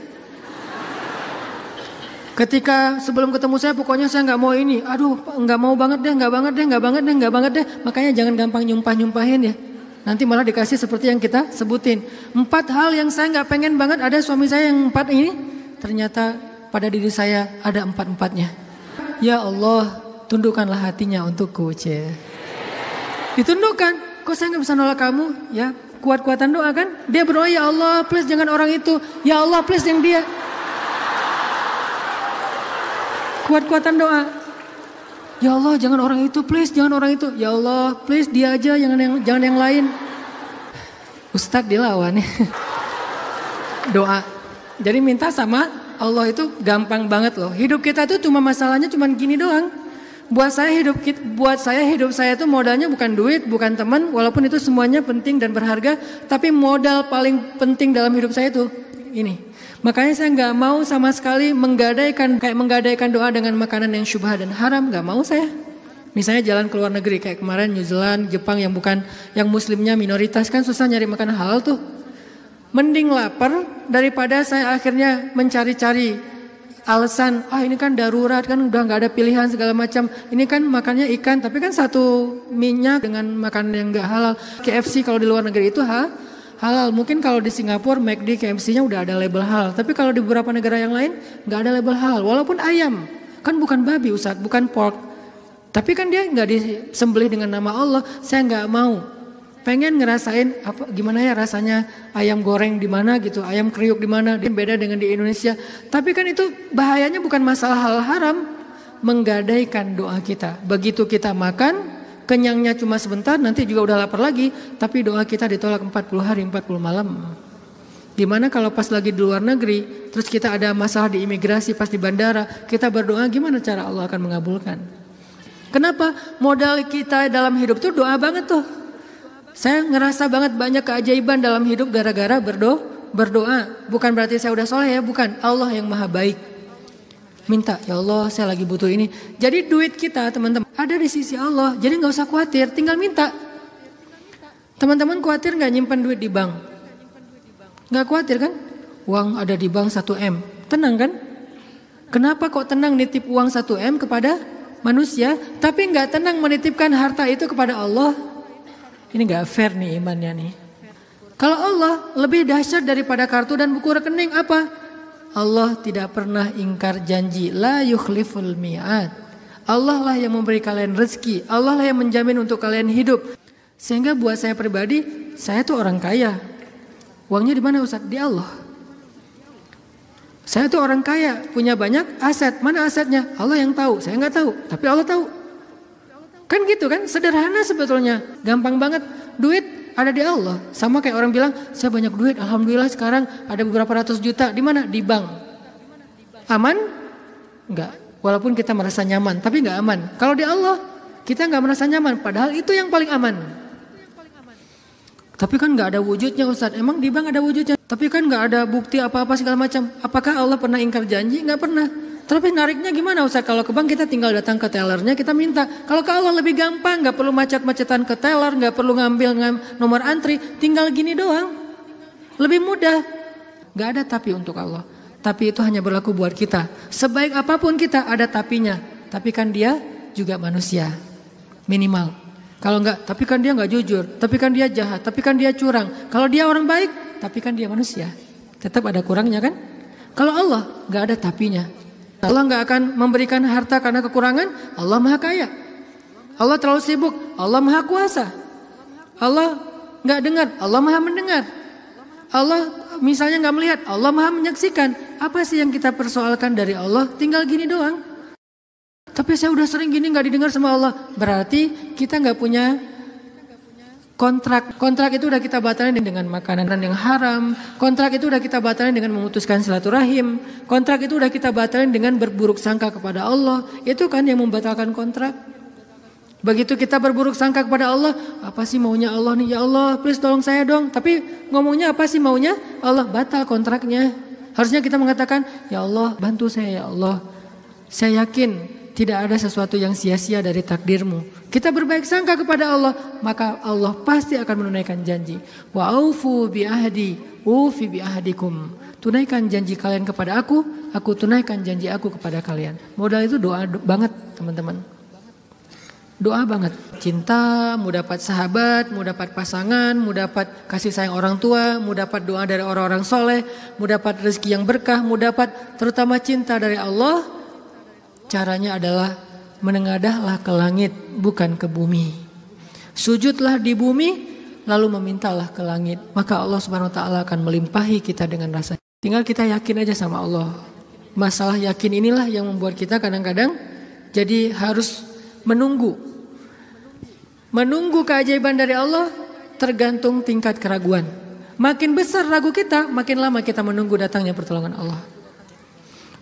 Ketika sebelum ketemu saya, pokoknya saya nggak mau ini. Aduh, nggak mau banget deh, nggak banget deh. Makanya jangan gampang nyumpahin ya. Nanti malah dikasih seperti yang kita sebutin. 4 hal yang saya nggak pengen banget ada suami saya yang 4 ini. Ternyata pada diri saya ada 4-4-nya. Ya Allah, tundukkanlah hatinya untukku, ditundukkan. Kok saya nggak bisa nolak kamu? Ya. Kuat-kuatan doa kan? Dia berdoa, ya Allah please jangan orang itu. Ya Allah please yang dia. Kuat-kuatan doa. Ya Allah jangan orang itu, please jangan orang itu. Ya Allah please dia aja, jangan yang lain. Ustadz dilawan ya. Doa. Jadi minta sama Allah itu gampang banget loh. Hidup kita tuh cuma masalahnya cuma gini doang. Buat saya hidup saya itu modalnya bukan duit, bukan teman, walaupun itu semuanya penting dan berharga, tapi modal paling penting dalam hidup saya itu ini. Makanya saya nggak mau sama sekali menggadaikan doa dengan makanan yang syubhat dan haram, nggak mau saya. Misalnya jalan ke luar negeri kayak kemarin New Zealand, Jepang yang muslimnya minoritas kan susah nyari makanan halal tuh. Mending lapar daripada saya akhirnya mencari-cari alasan, ini kan darurat kan udah nggak ada pilihan segala macam. Ini kan makannya ikan, tapi kan satu minyak dengan makanan yang nggak halal. KFC kalau di luar negeri itu halal. Mungkin kalau di Singapura McD KFC-nya udah ada label halal. Tapi kalau di beberapa negara yang lain nggak ada label halal. Walaupun ayam kan bukan babi Ustaz, bukan pork. Tapi kan dia nggak disembelih dengan nama Allah. Saya nggak mau. Pengen ngerasain gimana ya rasanya ayam goreng di mana gitu, ayam kriuk di mana, beda dengan di Indonesia. Tapi kan itu bahayanya bukan masalah hal haram, menggadaikan doa kita. Begitu kita makan, kenyangnya cuma sebentar, nanti juga udah lapar lagi, tapi doa kita ditolak 40 hari 40 malam. Gimana kalau pas lagi di luar negeri, terus kita ada masalah di imigrasi pas di bandara, kita berdoa gimana cara Allah akan mengabulkan? Kenapa? Modal kita dalam hidup tuh doa banget tuh. Saya ngerasa banget banyak keajaiban dalam hidup gara-gara berdoa. Bukan berarti saya udah soleh ya, bukan. Allah yang maha baik. Minta, ya Allah saya lagi butuh ini. Jadi duit kita teman-teman ada di sisi Allah. Jadi gak usah khawatir, tinggal minta. Teman-teman khawatir gak nyimpan duit di bank? Gak khawatir kan? Uang ada di bank 1M. Tenang kan? Kenapa kok tenang nitip uang 1M kepada manusia, tapi gak tenang menitipkan harta itu kepada Allah? Ini gak fair nih imannya nih. Kalau Allah lebih dahsyat daripada kartu dan buku rekening apa? Allah tidak pernah ingkar janji. La yukhliful mi'ad. Allah lah yang memberi kalian rezeki. Allah lah yang menjamin untuk kalian hidup. Sehingga buat saya pribadi, saya tuh orang kaya. Uangnya di mana Ustaz? Di Allah. Saya tuh orang kaya, punya banyak aset. Mana asetnya? Allah yang tahu. Saya nggak tahu, tapi Allah tahu. Kan gitu kan, sederhana sebetulnya, gampang banget. Duit ada di Allah. Sama kayak orang bilang, saya banyak duit, alhamdulillah sekarang ada beberapa ratus juta. Di mana? Di bank. Aman? Enggak. Walaupun kita merasa nyaman, tapi enggak aman. Kalau di Allah, kita enggak merasa nyaman, padahal itu yang paling aman. Tapi kan enggak ada wujudnya Ustaz. Emang di bank ada wujudnya? Tapi kan enggak ada bukti apa-apa segala macam. Apakah Allah pernah ingkar janji? Enggak pernah. Tapi nariknya gimana Ustaz? Kalau ke bank kita tinggal datang ke tellernya, kita minta. Kalau ke Allah lebih gampang, gak perlu macet-macetan ke teller, gak perlu ngambil nomor antri, tinggal gini doang. Lebih mudah. Gak ada tapi untuk Allah. Tapi itu hanya berlaku buat kita. Sebaik apapun kita ada tapinya. Tapi kan dia juga manusia. Minimal. Kalau enggak, tapi kan dia gak jujur. Tapi kan dia jahat. Tapi kan dia curang. Kalau dia orang baik, tapi kan dia manusia. Tetap ada kurangnya kan? Kalau Allah nggak ada tapinya. Allah nggak akan memberikan harta karena kekurangan. Allah maha kaya. Allah terlalu sibuk. Allah maha kuasa. Allah nggak dengar. Allah maha mendengar. Allah misalnya nggak melihat. Allah maha menyaksikan. Apa sih yang kita persoalkan dari Allah? Tinggal gini doang. Tapi saya udah sering gini nggak didengar sama Allah. Berarti kita nggak punya kontrak. Kontrak itu udah kita batalin dengan makanan yang haram. Kontrak itu udah kita batalin dengan memutuskan silaturahim. Kontrak itu udah kita batalin dengan berburuk sangka kepada Allah. Itu kan yang membatalkan kontrak. Begitu kita berburuk sangka kepada Allah, apa sih maunya Allah nih? Ya Allah, please tolong saya dong. Tapi ngomongnya apa sih maunya? Allah, batal kontraknya. Harusnya kita mengatakan, ya Allah, bantu saya ya Allah. Saya yakin tidak ada sesuatu yang sia-sia dari takdirmu. Kita berbaik sangka kepada Allah, maka Allah pasti akan menunaikan janji. Wa aufu bi ahdi, ufi bi ahdikum. Tunaikan janji kalian kepada aku tunaikan janji aku kepada kalian. Modal itu doa banget, teman-teman. Doa banget. Cinta, mau dapat sahabat, mau dapat pasangan, mau dapat kasih sayang orang tua, mau dapat doa dari orang-orang soleh, mau dapat rezeki yang berkah, mau dapat terutama cinta dari Allah. Caranya adalah menengadahlah ke langit, bukan ke bumi. Sujudlah di bumi, lalu memintalah ke langit. Maka Allah Subhanahu wa taala akan melimpahi kita dengan rasa. Tinggal kita yakin aja sama Allah. Masalah yakin inilah yang membuat kita kadang-kadang jadi harus menunggu keajaiban dari Allah tergantung tingkat keraguan. Makin besar ragu kita, makin lama kita menunggu datangnya pertolongan Allah.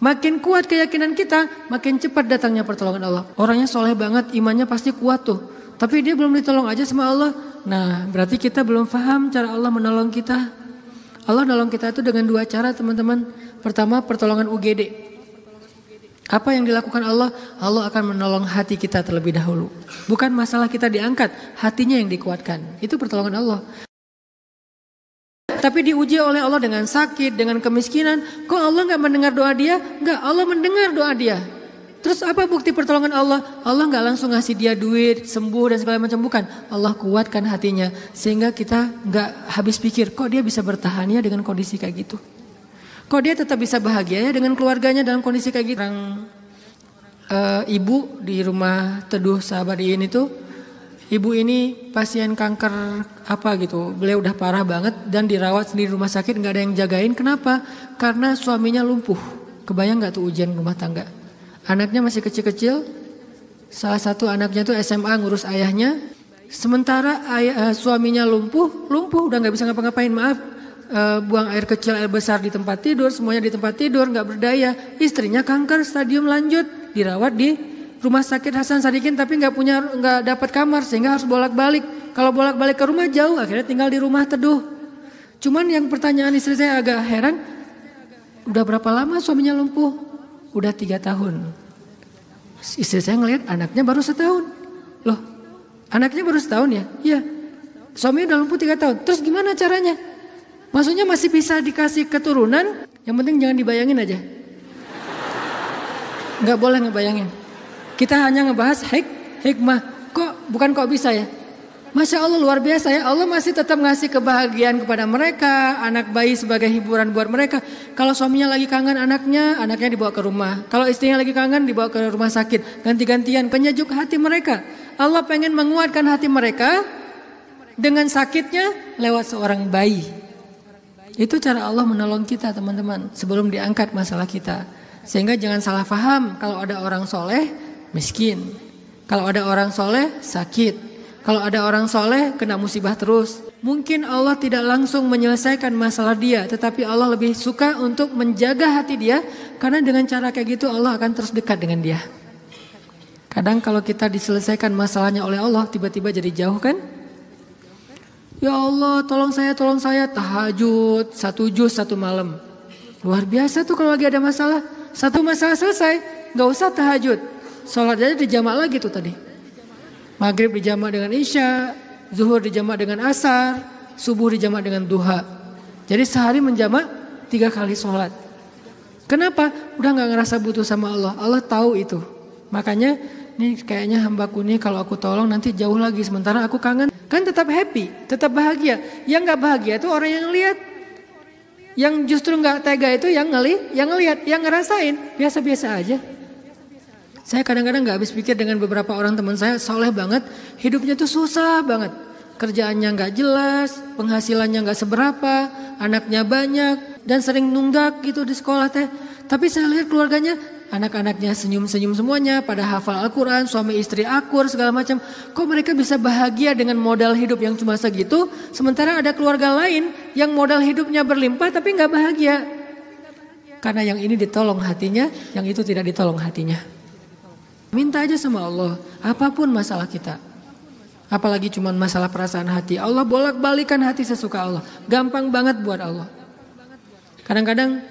Makin kuat keyakinan kita, makin cepat datangnya pertolongan Allah. Orangnya soleh banget, imannya pasti kuat tuh. Tapi dia belum ditolong aja sama Allah. Nah, berarti kita belum paham cara Allah menolong kita. Allah nolong kita itu dengan dua cara, teman-teman. Pertama, pertolongan UGD. Apa yang dilakukan Allah? Allah akan menolong hati kita terlebih dahulu. Bukan masalah kita diangkat, hatinya yang dikuatkan. Itu pertolongan Allah. Tapi diuji oleh Allah dengan sakit, dengan kemiskinan. Kok Allah gak mendengar doa dia? Enggak, Allah mendengar doa dia. Terus apa bukti pertolongan Allah? Allah gak langsung ngasih dia duit, sembuh dan segala macam. Bukan, Allah kuatkan hatinya. Sehingga kita gak habis pikir, kok dia bisa bertahan ya dengan kondisi kayak gitu. Kok dia tetap bisa bahagia ya dengan keluarganya dalam kondisi kayak gitu. Ibu di rumah Teduh Sahabadiin itu, ibu ini pasien kanker apa gitu. Beliau udah parah banget dan dirawat sendiri di rumah sakit, gak ada yang jagain. Kenapa? Karena suaminya lumpuh. Kebayang gak tuh ujian rumah tangga? Anaknya masih kecil-kecil. Salah satu anaknya tuh SMA ngurus ayahnya. Sementara suaminya lumpuh udah gak bisa ngapa-ngapain, maaf. Buang air kecil, air besar di tempat tidur, semuanya di tempat tidur, gak berdaya. Istrinya kanker stadium lanjut, dirawat di Rumah Sakit Hasan Sadikin, tapi nggak dapat kamar sehingga harus bolak-balik. Kalau bolak-balik ke rumah jauh, akhirnya tinggal di rumah Teduh. Cuman yang pertanyaan istri saya agak heran, udah berapa lama suaminya lumpuh? Udah 3 tahun. Istri saya ngelihat anaknya baru 1 tahun. Loh, anaknya baru 1 tahun ya? Iya. Suaminya udah lumpuh 3 tahun. Terus gimana caranya? Maksudnya masih bisa dikasih keturunan? Yang penting jangan dibayangin aja. Nggak boleh ngebayangin. Kita hanya ngebahas hikmah. Kok bisa ya? Masya Allah luar biasa ya. Allah masih tetap ngasih kebahagiaan kepada mereka. Anak bayi sebagai hiburan buat mereka. Kalau suaminya lagi kangen anaknya dibawa ke rumah. Kalau istrinya lagi kangen dibawa ke rumah sakit. Ganti-gantian penyejuk hati mereka. Allah pengen menguatkan hati mereka dengan sakitnya lewat seorang bayi. Itu cara Allah menolong kita, teman-teman, sebelum diangkat masalah kita. Sehingga jangan salah paham, kalau ada orang soleh miskin, kalau ada orang soleh sakit, kalau ada orang soleh kena musibah terus. Mungkin Allah tidak langsung menyelesaikan masalah dia, tetapi Allah lebih suka untuk menjaga hati dia, karena dengan cara kayak gitu Allah akan terus dekat dengan dia. Kadang kalau kita diselesaikan masalahnya oleh Allah, tiba-tiba jadi jauh kan? Ya Allah tolong saya, tahajud 1 juz 1 malam. Luar biasa tuh kalau lagi ada masalah. Satu masalah selesai, gak usah tahajud. Sholat aja dijamak lagi tuh tadi. Maghrib dijamak dengan isya, zuhur dijamak dengan asar, subuh dijamak dengan duha. Jadi sehari menjamak 3 kali sholat. Kenapa? Udah gak ngerasa butuh sama Allah. Allah tahu itu. Makanya ini kayaknya hambaku nih kalau aku tolong nanti jauh lagi. Sementara aku kangen. Kan tetap happy, tetap bahagia. Yang gak bahagia itu orang yang lihat. Yang justru nggak tega itu yang ngelihat, yang ngerasain biasa-biasa aja. Saya kadang-kadang nggak habis pikir dengan beberapa orang teman saya soleh banget, hidupnya tuh susah banget. Kerjaannya nggak jelas, penghasilannya nggak seberapa, anaknya banyak dan sering nunggak gitu di sekolah teh. Tapi saya lihat keluarganya, anak-anaknya senyum-senyum semuanya, pada hafal Al-Quran, suami istri akur segala macam. Kok mereka bisa bahagia dengan modal hidup yang cuma segitu, sementara ada keluarga lain yang modal hidupnya berlimpah tapi nggak bahagia. Karena yang ini ditolong hatinya, yang itu tidak ditolong hatinya. Minta aja sama Allah, apapun masalah kita. Apalagi cuma masalah perasaan hati. Allah bolak-balikan hati sesuka Allah. Gampang banget buat Allah. Kadang-kadang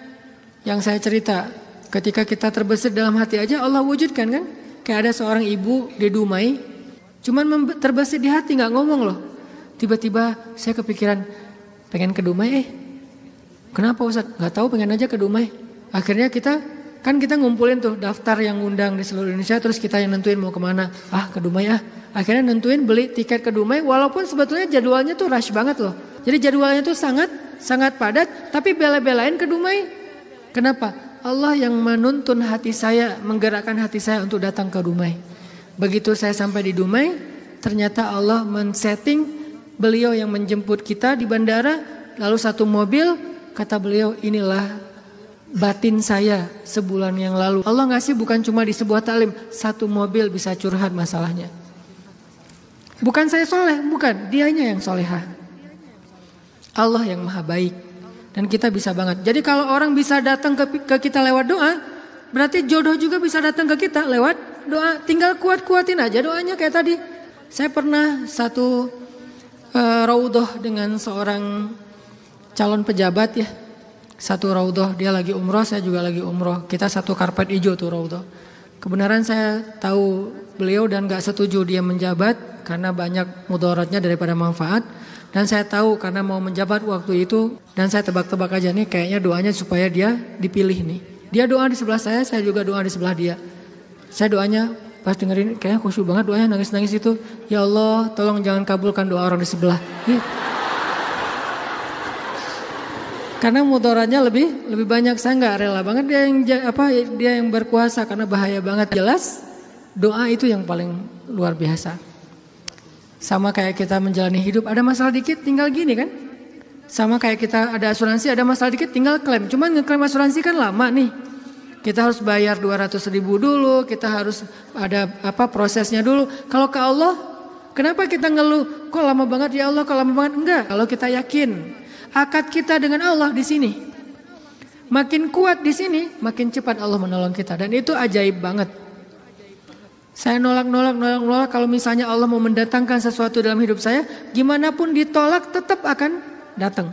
yang saya cerita, ketika kita terbesit dalam hati aja Allah wujudkan kan. Kayak ada seorang ibu di Dumai, cuman terbesit di hati gak ngomong loh. Tiba-tiba saya kepikiran pengen ke Dumai. Kenapa Ustaz? Gak tahu, pengen aja ke Dumai. Akhirnya kita ngumpulin tuh daftar yang ngundang di seluruh Indonesia. Terus kita yang nentuin mau kemana. Ke Dumai Akhirnya nentuin beli tiket ke Dumai, walaupun sebetulnya jadwalnya tuh rush banget loh. Jadi jadwalnya tuh sangat padat, tapi bela-belain ke Dumai. Kenapa? Allah yang menuntun hati saya, menggerakkan hati saya untuk datang ke Dumai. Begitu saya sampai di Dumai, ternyata Allah men-setting beliau yang menjemput kita di bandara, lalu satu mobil, kata beliau, inilah batin saya sebulan yang lalu. Allah ngasih bukan cuma di sebuah taklim, satu mobil bisa curhat masalahnya. Bukan saya soleh, bukan. Dianya yang solehah. Allah yang maha baik. Dan kita bisa banget. Jadi kalau orang bisa datang ke kita lewat doa, berarti jodoh juga bisa datang ke kita lewat doa. Tinggal kuat-kuatin aja doanya kayak tadi. Saya pernah satu raudhah dengan seorang calon pejabat ya. Satu raudhah, dia lagi umroh, saya juga lagi umroh. Kita satu karpet hijau tuh raudhah. Kebenaran saya tahu beliau dan gak setuju dia menjabat karena banyak mudaratnya daripada manfaat. Dan saya tahu karena mau menjabat waktu itu, dan saya tebak-tebak aja nih kayaknya doanya supaya dia dipilih nih. Dia doa di sebelah saya juga doa di sebelah dia. Saya doanya pas dengerin kayaknya khusyuk banget doanya, nangis-nangis itu. Ya Allah tolong jangan kabulkan doa orang di sebelah. Karena mudaratnya lebih banyak, saya nggak rela banget dia yang berkuasa karena bahaya banget. Jelas doa itu yang paling luar biasa. Sama kayak kita menjalani hidup, ada masalah dikit tinggal gini kan. Sama kayak kita ada asuransi, ada masalah dikit tinggal klaim. Cuman ngeklaim asuransi kan lama nih. Kita harus bayar 200.000 dulu, kita harus ada prosesnya dulu. Kalau ke Allah, kenapa kita ngeluh? Kok lama banget ya Allah, kok lama banget? Enggak, kalau kita yakin akad kita dengan Allah di sini. Makin kuat di sini, makin cepat Allah menolong kita. Dan itu ajaib banget. Saya nolak kalau misalnya Allah mau mendatangkan sesuatu dalam hidup saya, gimana pun ditolak tetap akan datang.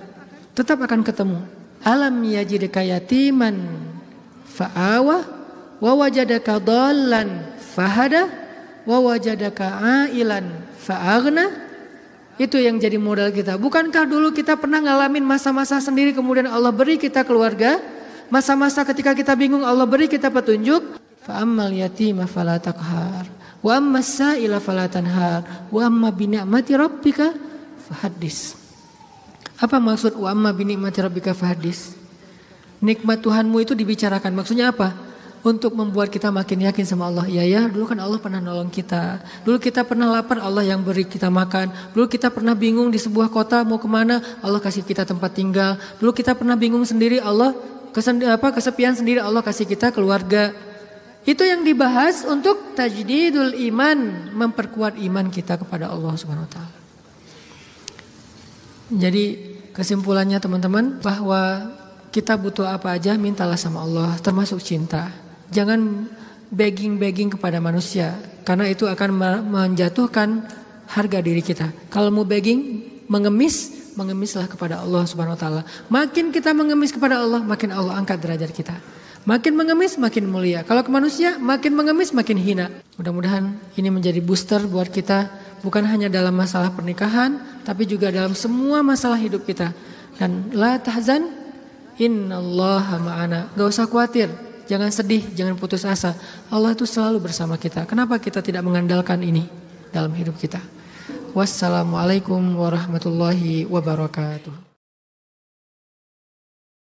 Tetap akan ketemu. Alam yajidka yatiman fa'awa wa wajadaka dhallan fahada wa wajadaka ailan fa'aghna. Itu yang jadi modal kita. Bukankah dulu kita pernah ngalamin masa-masa sendiri kemudian Allah beri kita keluarga? Masa-masa ketika kita bingung Allah beri kita petunjuk. Fa ammal yatima fala taqhar wa ammas sa'ila fala tanhar wa amma bi ni'mati rabbika fahaddis. Apa maksud wa amma bi ni'mati rabbika fahaddis? Nikmat Tuhanmu itu dibicarakan. Maksudnya apa? Untuk membuat kita makin yakin sama Allah. Ya, dulu kan Allah pernah nolong kita. Dulu kita pernah lapar, Allah yang beri kita makan. Dulu kita pernah bingung di sebuah kota mau kemana, Allah kasih kita tempat tinggal. Dulu kita pernah bingung sendiri, Allah kesepian sendiri, Allah kasih kita keluarga. Itu yang dibahas untuk tajdidul iman, memperkuat iman kita kepada Allah Subhanahu wa taala. Jadi kesimpulannya teman-teman, bahwa kita butuh apa aja mintalah sama Allah, termasuk cinta. Jangan begging kepada manusia, karena itu akan menjatuhkan harga diri kita. Kalau mau begging, mengemislah kepada Allah Subhanahu wa taala. Makin kita mengemis kepada Allah, makin Allah angkat derajat kita. Makin mengemis makin mulia. Kalau ke manusia makin mengemis makin hina. Mudah-mudahan ini menjadi booster buat kita, bukan hanya dalam masalah pernikahan, tapi juga dalam semua masalah hidup kita. Dan la tahzan, innallaha ma'ana. Gak usah khawatir, jangan sedih, jangan putus asa. Allah itu selalu bersama kita. Kenapa kita tidak mengandalkan ini dalam hidup kita? Wassalamualaikum warahmatullahi wabarakatuh.